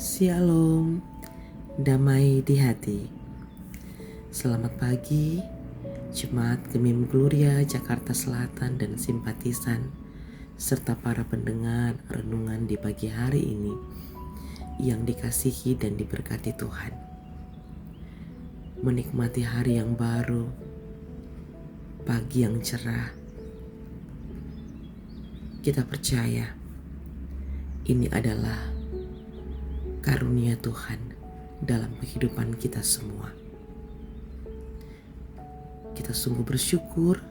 Shalom, damai di hati. Selamat pagi, Jemaat Gemim Gloria Jakarta Selatan dan simpatisan, serta para pendengar renungan di pagi hari ini yang dikasihi dan diberkati Tuhan. Menikmati hari yang baru, pagi yang cerah. Kita percaya ini adalah karunia Tuhan dalam kehidupan kita semua. Kita sungguh bersyukur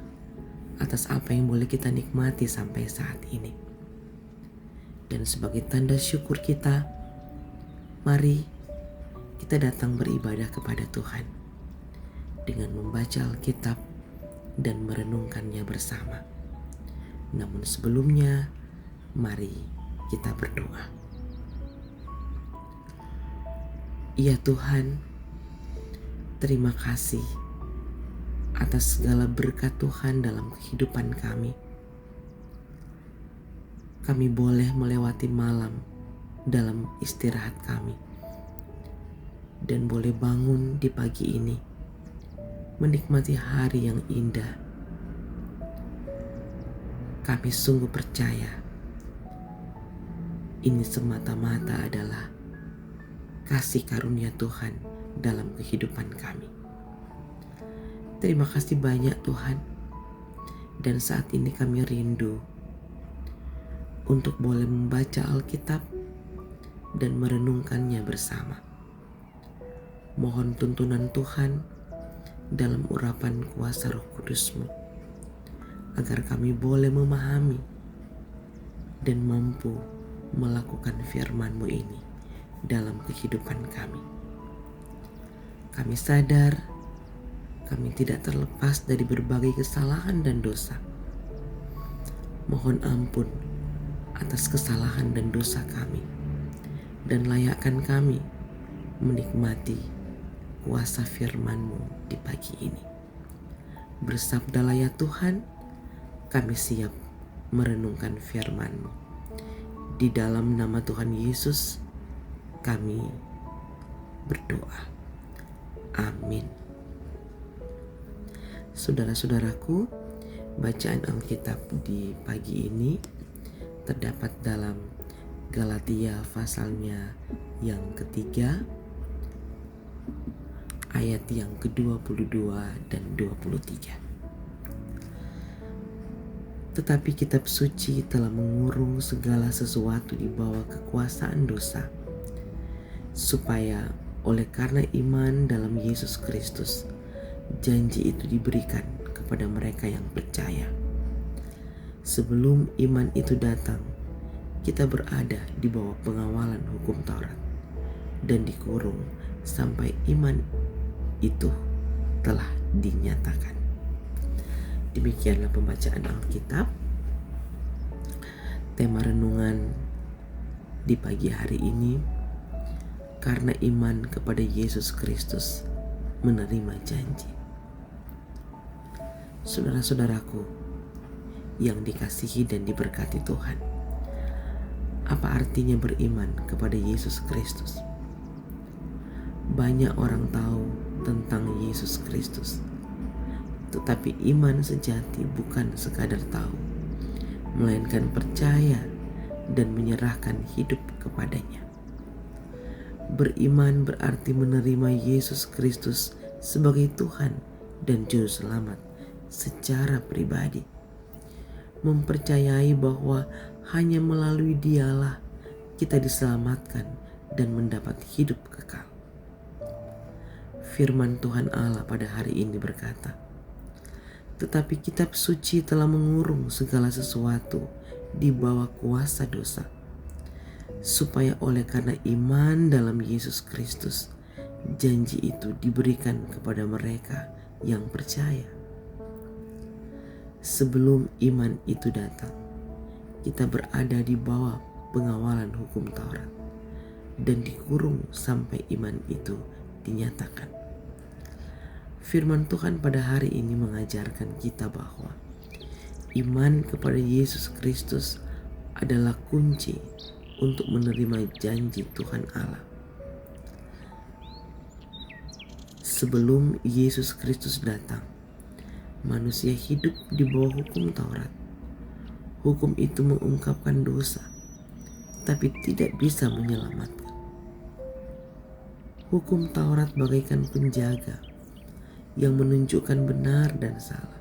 atas apa yang boleh kita nikmati sampai saat ini. Dan sebagai tanda syukur kita, mari kita datang beribadah kepada Tuhan dengan membaca Alkitab dan merenungkannya bersama. Namun sebelumnya, mari kita berdoa. Ya Tuhan, terima kasih atas segala berkat Tuhan dalam kehidupan kami. Kami boleh melewati malam dalam istirahat kami dan boleh bangun di pagi ini menikmati hari yang indah. Kami sungguh percaya ini semata-mata adalah kasih karunia Tuhan dalam kehidupan kami. Terima kasih banyak Tuhan. Dan saat ini kami rindu untuk boleh membaca Alkitab dan merenungkannya bersama. Mohon tuntunan Tuhan dalam urapan kuasa Roh Kudus-Mu, agar kami boleh memahami dan mampu melakukan firman-Mu ini dalam kehidupan kami. Kami sadar kami tidak terlepas dari berbagai kesalahan dan dosa. Mohon ampun atas kesalahan dan dosa kami, dan layakkan kami menikmati kuasa firman-Mu di pagi ini. Bersabdalah ya Tuhan, kami siap merenungkan firman-Mu. Di dalam nama Tuhan Yesus kami berdoa. Amin. Saudara-saudaraku, bacaan Alkitab di pagi ini terdapat dalam Galatia pasalnya yang ketiga, ayat yang ke-22 dan 23. Tetapi kitab suci telah mengurung segala sesuatu di bawah kekuasaan dosa, supaya oleh karena iman dalam Yesus Kristus, janji itu diberikan kepada mereka yang percaya. Sebelum iman itu datang, kita berada di bawah pengawalan hukum Taurat dan dikurung sampai iman itu telah dinyatakan. Demikianlah pembacaan Alkitab. Tema renungan di pagi hari ini, karena iman kepada Yesus Kristus menerima janji. Saudara-saudaraku yang dikasihi dan diberkati Tuhan, apa artinya beriman kepada Yesus Kristus? Banyak orang tahu tentang Yesus Kristus, tetapi iman sejati bukan sekadar tahu, melainkan percaya dan menyerahkan hidup kepadanya. Beriman berarti menerima Yesus Kristus sebagai Tuhan dan Juru Selamat secara pribadi. Mempercayai bahwa hanya melalui Dialah kita diselamatkan dan mendapat hidup kekal. Firman Tuhan Allah pada hari ini berkata, tetapi kitab suci telah mengurung segala sesuatu di bawah kuasa dosa, supaya oleh karena iman dalam Yesus Kristus, janji itu diberikan kepada mereka yang percaya. Sebelum iman itu datang, kita berada di bawah pengawalan hukum Taurat dan dikurung sampai iman itu dinyatakan. Firman Tuhan pada hari ini mengajarkan kita bahwa iman kepada Yesus Kristus adalah kunci untuk menerima janji Tuhan Allah. Sebelum Yesus Kristus datang, manusia hidup di bawah hukum Taurat. Hukum itu mengungkapkan dosa, tapi tidak bisa menyelamatkan. Hukum Taurat bagaikan penjaga yang menunjukkan benar dan salah,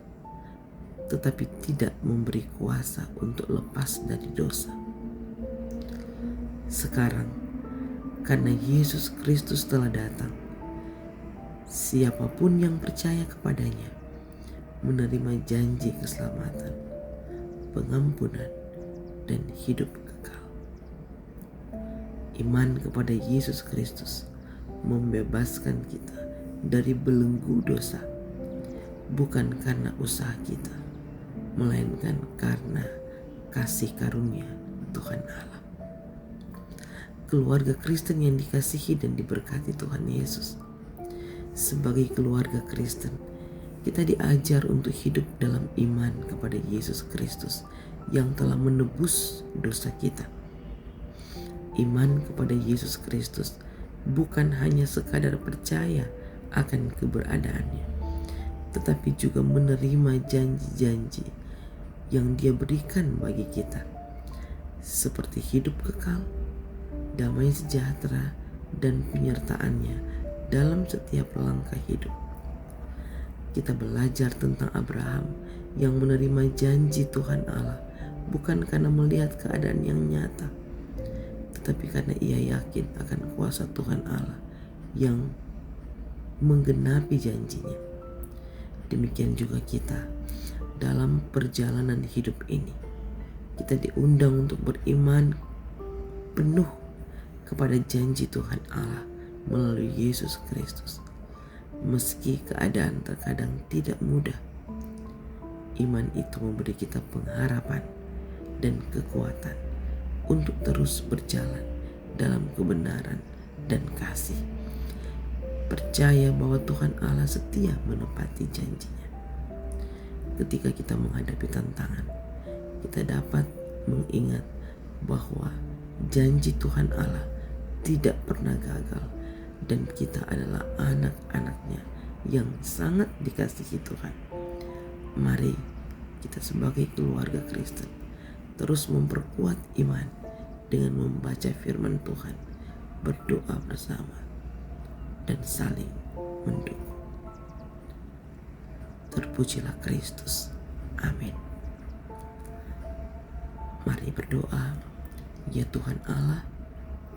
tetapi tidak memberi kuasa untuk lepas dari dosa. Sekarang, karena Yesus Kristus telah datang, siapapun yang percaya kepadanya menerima janji keselamatan, pengampunan, dan hidup kekal. Iman kepada Yesus Kristus membebaskan kita dari belenggu dosa, bukan karena usaha kita, melainkan karena kasih karunia Tuhan Allah. Keluarga Kristen yang dikasihi dan diberkati Tuhan Yesus, sebagai keluarga Kristen, kita diajar untuk hidup dalam iman kepada Yesus Kristus yang telah menebus dosa kita. Iman kepada Yesus Kristus bukan hanya sekadar percaya akan keberadaannya, tetapi juga menerima janji-janji yang Dia berikan bagi kita, seperti hidup kekal, damai sejahtera, dan penyertaannya dalam setiap langkah hidup. Kita belajar tentang Abraham yang menerima janji Tuhan Allah bukan karena melihat keadaan yang nyata, tetapi karena ia yakin akan kuasa Tuhan Allah yang menggenapi janjinya. Demikian juga kita dalam perjalanan hidup ini. Kita diundang untuk beriman penuh kepada janji Tuhan Allah melalui Yesus Kristus. Meski keadaan terkadang tidak mudah, iman itu memberi kita pengharapan dan kekuatan untuk terus berjalan dalam kebenaran dan kasih. Percaya bahwa Tuhan Allah setia menepati janjinya. Ketika kita menghadapi tantangan, kita dapat mengingat bahwa janji Tuhan Allah tidak pernah gagal, dan kita adalah anak-anaknya yang sangat dikasihi Tuhan. Mari kita sebagai keluarga Kristen terus memperkuat iman dengan membaca firman Tuhan, berdoa bersama, dan saling mendukung. Terpujilah Kristus. Amin. Mari berdoa. Ya Tuhan Allah,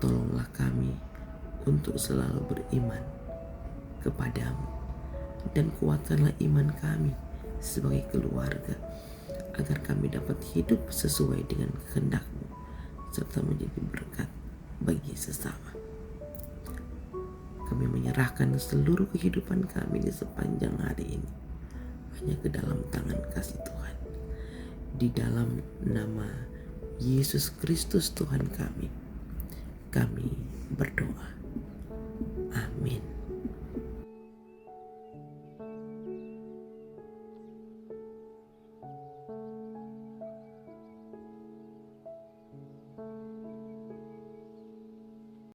tolonglah kami untuk selalu beriman kepadamu, dan kuatkanlah iman kami sebagai keluarga, agar kami dapat hidup sesuai dengan kehendak-Mu serta menjadi berkat bagi sesama. Kami menyerahkan seluruh kehidupan kami di sepanjang hari ini hanya ke dalam tangan kasih Tuhan. Di dalam nama Yesus Kristus Tuhan kami berdoa.